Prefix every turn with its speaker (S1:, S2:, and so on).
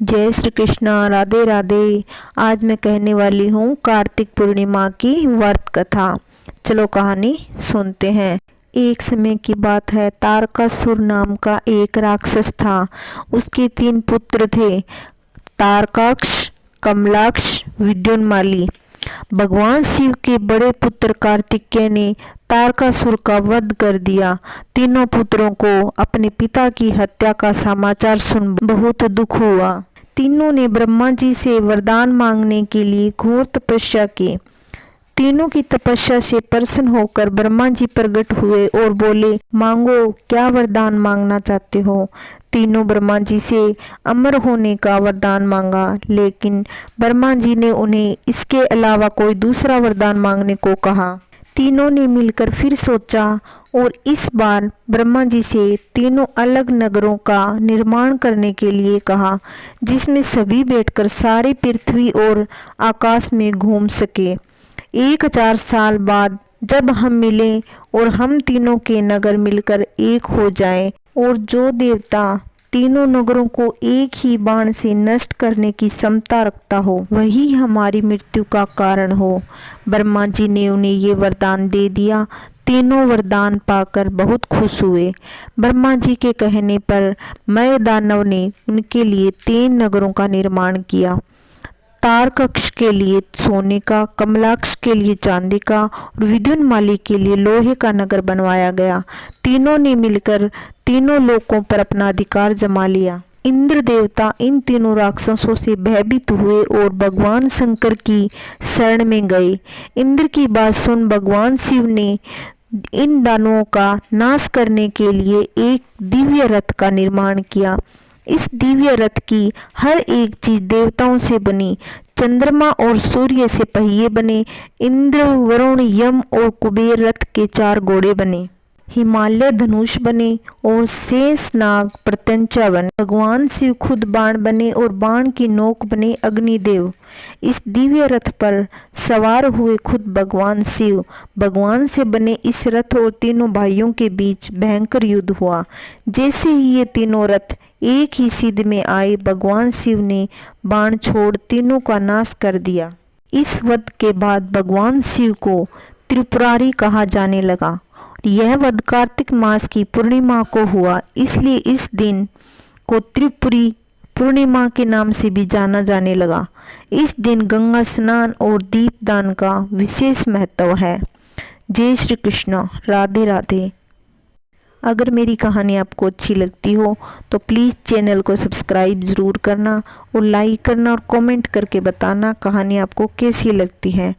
S1: जय श्री कृष्णा, राधे राधे। आज मैं कहने वाली हूँ कार्तिक पूर्णिमा की व्रत कथा। चलो कहानी सुनते हैं। एक समय की बात है, तारकासुर नाम का एक राक्षस था। उसके 3 पुत्र थे, तारकाक्ष, कमलाक्ष, विद्युन्माली। भगवान शिव के बड़े पुत्र कार्तिकेय ने तारकासुर का वध कर दिया। तीनों पुत्रों को अपने पिता की हत्या का समाचार सुन बहुत दुख हुआ। तीनों ने ब्रह्मा जी से वरदान मांगने के लिए घोर तपस्या की। तीनों की तपस्या से प्रसन्न होकर ब्रह्मा जी प्रकट हुए और बोले, मांगो, क्या वरदान मांगना चाहते हो। तीनों ब्रह्मा जी से अमर होने का वरदान मांगा, लेकिन ब्रह्मा जी ने उन्हें इसके अलावा कोई दूसरा वरदान मांगने को कहा। तीनों ने मिलकर फिर सोचा और इस बार ब्रह्मा जी से तीनों अलग नगरों का निर्माण करने के लिए कहा, जिसमें सभी बैठकर सारी पृथ्वी और आकाश में घूम सके। 1000 साल बाद जब हम मिलें और हम तीनों के नगर मिलकर एक हो जाएं, और जो देवता तीनों नगरों को एक ही बाण से नष्ट करने की क्षमता रखता हो, वही हमारी मृत्यु का कारण हो। ब्रह्मा जी ने उन्हें ये वरदान दे दिया। तीनों वरदान पाकर बहुत खुश हुए। ब्रह्मा जी के कहने पर मय दानव ने उनके लिए 3 नगरों का निर्माण किया। तारकाक्ष के लिए सोने का, कमलाक्ष के लिए चांदी का और विद्युन्माली के लिए लोहे का नगर बनवाया गया। तीनों ने मिलकर तीनों लोकों पर अपना अधिकार जमा लिया। इंद्र देवता इन तीनों राक्षसों से भयभीत हुए और भगवान शंकर की शरण में गए। इंद्र की बात सुन भगवान शिव ने इन दानवों का नाश करने के लिए एक दिव्य रथ का निर्माण किया। इस दिव्य रथ की हर एक चीज देवताओं से बनी। चंद्रमा और सूर्य से पहिए बने। इंद्र, वरुण, यम और कुबेर रथ के 4 घोड़े बने। हिमालय धनुष बने और शेषनाग प्रत्यंचा बने। भगवान शिव खुद बाण बने और बाण की नोक बने अग्निदेव। इस दिव्य रथ पर सवार हुए खुद भगवान शिव। भगवान से बने इस रथ और तीनों भाइयों के बीच भयंकर युद्ध हुआ। जैसे ही ये तीनों रथ एक ही सिद्ध में आए, भगवान शिव ने बाण छोड़ तीनों का नाश कर दिया। इस वध के बाद भगवान शिव को त्रिपुरारी कहा जाने लगा। यह वध कार्तिक मास की पूर्णिमा को हुआ, इसलिए इस दिन को त्रिपुरी पूर्णिमा के नाम से भी जाना जाने लगा। इस दिन गंगा स्नान और दीपदान का विशेष महत्व है। जय श्री कृष्ण, राधे राधे। अगर मेरी कहानी आपको अच्छी लगती हो तो प्लीज़ चैनल को सब्सक्राइब ज़रूर करना और लाइक करना और कमेंट करके बताना कहानी आपको कैसी लगती है।